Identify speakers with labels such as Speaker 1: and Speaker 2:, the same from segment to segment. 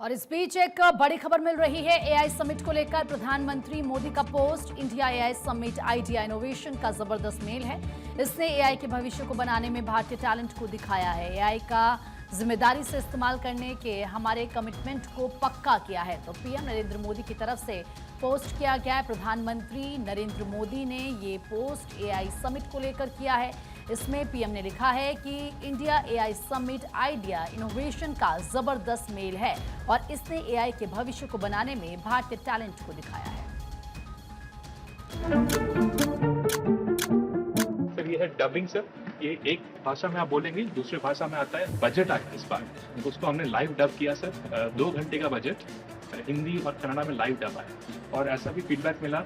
Speaker 1: और इस बीच एक बड़ी खबर मिल रही है एआई समिट को लेकर। प्रधानमंत्री मोदी का post, India AI summit idea innovation का जबरदस्त मेल है। इसने एआई के भविष्य को बनाने में भारतीय टैलेंट को दिखाया है। एआई का जिम्मेदारी से इस्तेमाल करने के हमारे कमिटमेंट को पक्का किया है। तो पीएम नरेंद्र मोदी की तरफ से पोस्ट किया गया है। प्रधानमंत्री नरेंद्र मोदी ने ये पोस्ट एआई समिट को लेकर किया है। इसमें पीएम ने लिखा है कि India AI summit idea innovation का जबरदस्त मेल है और इसने एआई के भविष्य को बनाने में भारतीय टैलेंट को दिखाया है।
Speaker 2: सर ये है डबिंग सर, ये एक भाषा में आप बोलेंगे, दूसरी भाषा में आता है। बजट आया इस बार, उसको हमने लाइव डब किया सर। 2 घंटे का बजट हिंदी और कन्नड़ा में लाइव डब आया। और ऐसा भी फीडबैक मिला,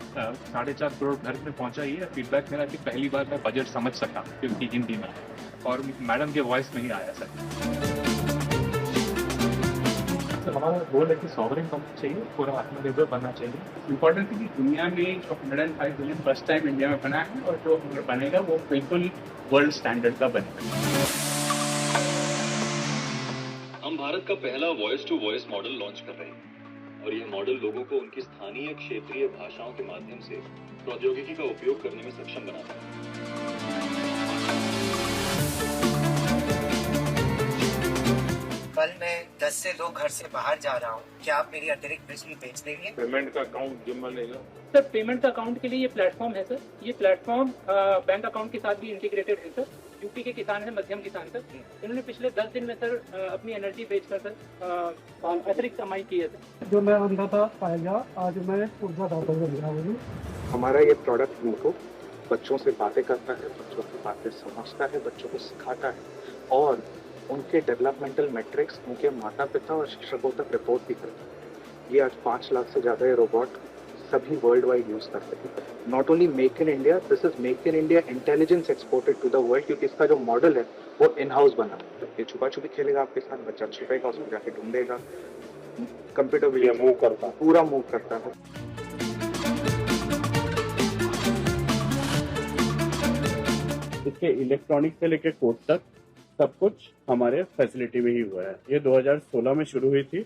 Speaker 2: 4.5 करोड़ घर में पहुंचा। ये फीडबैक मिला कि पहली बार मैं बजट समझ सका क्योंकि हिंदी में आया और मैडम के वॉइस में ही आया सर। हमारा गोल है कि सॉवरेन बनना चाहिए, पूरा आत्मनिर्भर बनना चाहिए।
Speaker 3: इम्पोर्टेंट है कि दुनिया में जो 105 बिलियन फर्स्ट टाइम इंडिया में बना है और जो बनेगा वो बिल्कुल वर्ल्ड स्टैंडर्ड का बनेगा।
Speaker 4: हम भारत का पहला voice to voice model launch कर रहे हैं और यह मॉडल लोगों को उनकी स्थानीय क्षेत्रीय भाषाओं के माध्यम से प्रौद्योगिकी का उपयोग करने में सक्षम बनाता है।
Speaker 5: कल मैं 10 से 2 घर से बाहर जा रहा हूँ, क्या आप मेरी अतिरिक्त बिजली बेच देंगे?
Speaker 2: पेमेंट का अकाउंट जिम्मा लेगा
Speaker 3: सर, पेमेंट अकाउंट के लिए ये प्लेटफॉर्म है सर। ये प्लेटफॉर्म बैंक अकाउंट के साथ भी इंटीग्रेटेड है सर। यूपी के किसान है, मध्यम किसान सर, इन्होंने पिछले 10 दिन में सर अपनी एनर्जी बेचकर सर अतिरिक्त कमाई की है सर।
Speaker 6: जो मैं अंधा पाएगा, आज मैं ऊर्जादाता बन गया हूँ।
Speaker 7: हमारा ये प्रोडक्ट उनको बच्चों से बातें करता है, बच्चों की बातें समझता है, बच्चों को सिखाता है और उनके डेवलपमेंटल मैट्रिक्स उनके माता पिता और शिक्षकों तक रिपोर्ट भी करता है। ये आज 5 लाख से ज़्यादा ये रोबोट सभी वर्ल्ड वाइड यूज़ करते हैं। Not only make in India, this is make in India intelligence exported to the world, क्योंकि इसका जो मॉडल है वो इन हाउस बना। ये छुपा छुपी खेलेगा आपके साथ, बच्चा छुपेगा, उसमें जाके ढूंढेगा, कंप्यूटर भी मूव करता, पूरा मूव करता है।
Speaker 8: इसके इलेक्ट्रॉनिक से लेकर कोड तक सब कुछ हमारे फैसिलिटी में ही हुआ है। ये 2016 में शुरू हुई थी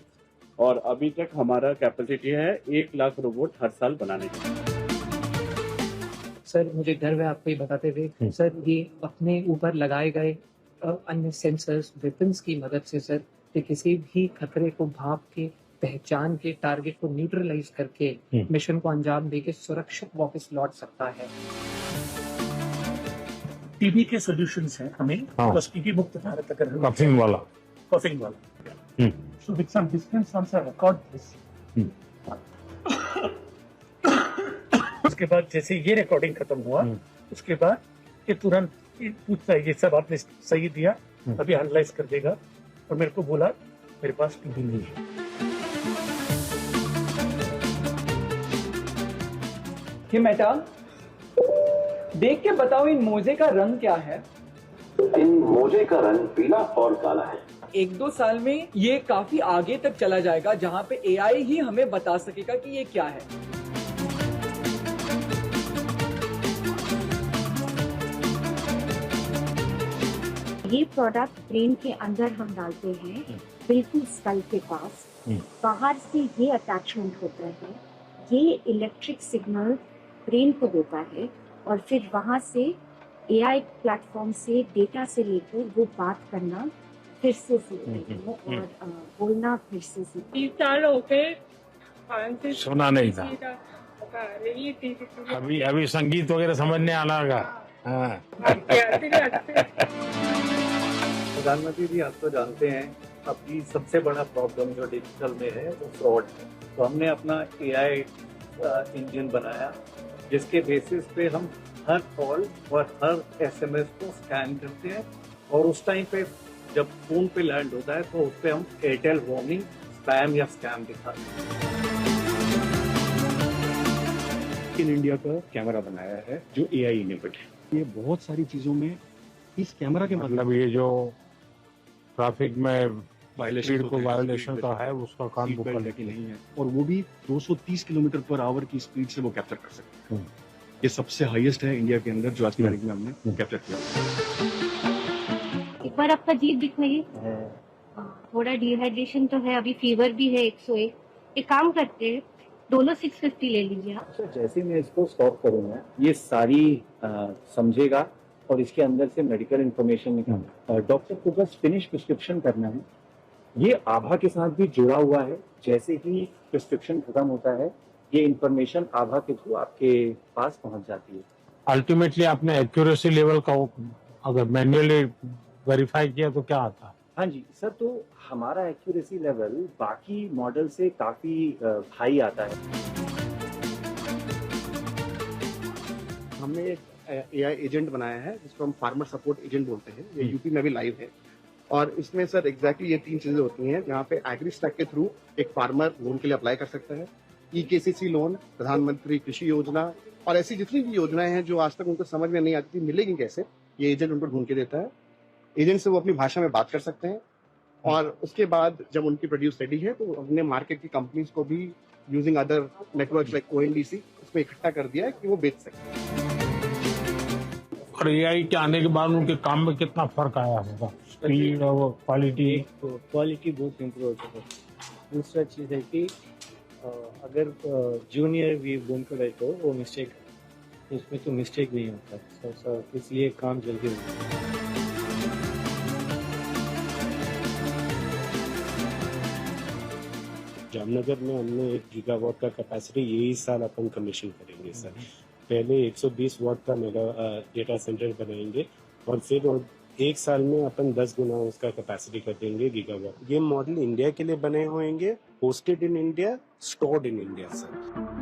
Speaker 8: और अभी तक हमारा कैपेसिटी है 1 लाख रोबोट हर साल बनाने की।
Speaker 6: सर मुझे गर्व है आपको ये बताते हुए, सर ये अपने ऊपर लगाए गए अन्य सेंसर्स, वेपन्स की मदद से सर ये किसी भी खतरे को भाप के, पहचान के, टारगेट को न्यूट्रलाइज करके मिशन को अंजाम देके सुरक्षित वापस लौट सकता है।
Speaker 3: टीबी के सॉल्यूशंस हैं हमें, बस टीबी मुक्त भारत अगर
Speaker 2: कफिंग वाला
Speaker 3: So with some distance once I record this. उसके बाद जैसे ये रिकॉर्डिंग खत्म हुआ, उसके बाद ये तुरंत पूछता है ये सब आपने सही दिया, अभी एनालाइज कर देगा और मेरे को बोला मेरे पास टीबी नहीं है।
Speaker 9: ये मेटाल देख के बताओ, इन मोजे का रंग क्या है?
Speaker 4: इन मोजे का रंग पीला और काला है।
Speaker 9: 1-2 साल में ये काफी आगे तक चला जाएगा जहां पे एआई ही हमें बता सकेगा कि ये क्या है।
Speaker 10: ये प्रोडक्ट ब्रेन के अंदर हम डालते हैं, बिल्कुल स्कल के पास। बाहर से ये अटैचमेंट होता है, ये इलेक्ट्रिक सिग्नल ब्रेन को देता है और फिर वहां से एआई प्लेटफॉर्म से डेटा से लेकर वो बात करना फिर से सीखते हैं और बोलना फिर से सीखते हैं।
Speaker 2: सुना नहीं था, अभी संगीत वगैरह समझने आना होगा।
Speaker 6: प्रधानमंत्री जी, आप तो जानते हैं अभी सबसे बड़ा प्रॉब्लम जो डिजिटल में है वो फ्रॉड है। तो हमने अपना एआई इंजन बनाया जिसके बेसिस पे हम हर कॉल और हर एसएमएस को स्कैन करते हैं और उस टाइम पे जब फोन पे लैंड होता है तो उस पे हम एयरटेल वार्निंग, स्पैम या स्कैम दिखाते हैं।
Speaker 8: इन इंडिया का कैमरा बनाया है जो एआई इनेबल्ड है। ये बहुत सारी चीजों में इस कैमरा के
Speaker 2: मतलब ये जो ट्रैफिक में स्पीड को वायोलेशन का है उसका काम वो करने की नहीं है
Speaker 8: और वो भी 230 किलोमीटर पर आवर की स्पीड से वो कैप्चर कर सकते हैं। ये सबसे हाईएस्ट है इंडिया के अंदर जो आज की तारीख में हमने कैप्चर किया।
Speaker 10: एक बार आपका जीप दिखाइए। थोड़ा डिहाइड्रेशन तो है, अभी फीवर भी है 101। एक काम करते हैं, दोनों 650 ले लीजिए आप।
Speaker 6: तो जैसे मैं इसको स्टॉप करूंगा ये सारी समझेगा और इसके अंदर से मेडिकल इन्फॉर्मेशन निकालना। डॉक्टर को बस फिनिश प्रिस्क्रिप्शन करना है। ये आभा के साथ भी जुड़ा हुआ है। जैसे ही प्रिस्क्रिप्शन खत्म होता है ये इन्फॉर्मेशन आभा के थ्रू आपके पास पहुंच जाती है।
Speaker 11: अल्टीमेटली आपने एक्यूरेसी लेवल का अगर मैन्युअली वेरीफाई किया तो क्या आता है?
Speaker 6: हाँ जी सर, तो हमारा एक्यूरेसी लेवल बाकी मॉडल से काफी हाई आता है।
Speaker 12: हमने एक AI एजेंट बनाया है जिसको हम फार्मर सपोर्ट एजेंट बोलते हैं। ये यूपी में भी लाइव है और इसमें सर एग्जैक्टली ये 3 चीजें होती हैं जहाँ पे एग्रीस्टैक के थ्रू एक फार्मर लोन के लिए अप्लाई कर सकता है। EKCC लोन, प्रधानमंत्री कृषि योजना और ऐसी जितनी भी योजनाएं हैं जो आज तक उनको समझ में नहीं आती थी मिलेगी कैसे, ये एजेंट उनको ढूंढ के देता है। एजेंट से वो अपनी भाषा में बात कर सकते हैं और उसके बाद जब उनकी प्रोड्यूस रेडी है तो हमने मार्केट की कंपनीज को भी using other network like ONDC उसमें इकट्ठा कर दिया है कि वो बेच सकें।
Speaker 11: और AI के आने के बाद उनके काम में कितना फर्क आया होगा? स्पीड और क्वालिटी
Speaker 6: बहुत इम्प्रूव हो चुका है। दूसरा चीज़ है कि अगर जूनियर भी बोन कर तो वो मिस्टेक, उसमें तो मिस्टेक नहीं होता, इसलिए काम जल्दी होता है।
Speaker 13: जामनगर में हमने 1 गीगावाट का कैपेसिटी यही साल अपन कमीशन करेंगे सर। पहले 120 वाट का मेगा डेटा सेंटर बनाएंगे और फिर 1 साल में अपन 10 गुना उसका कैपेसिटी कर देंगे गीगावाट। ये मॉडल इंडिया के लिए बने होंगे, hosted in India, stored in India sir.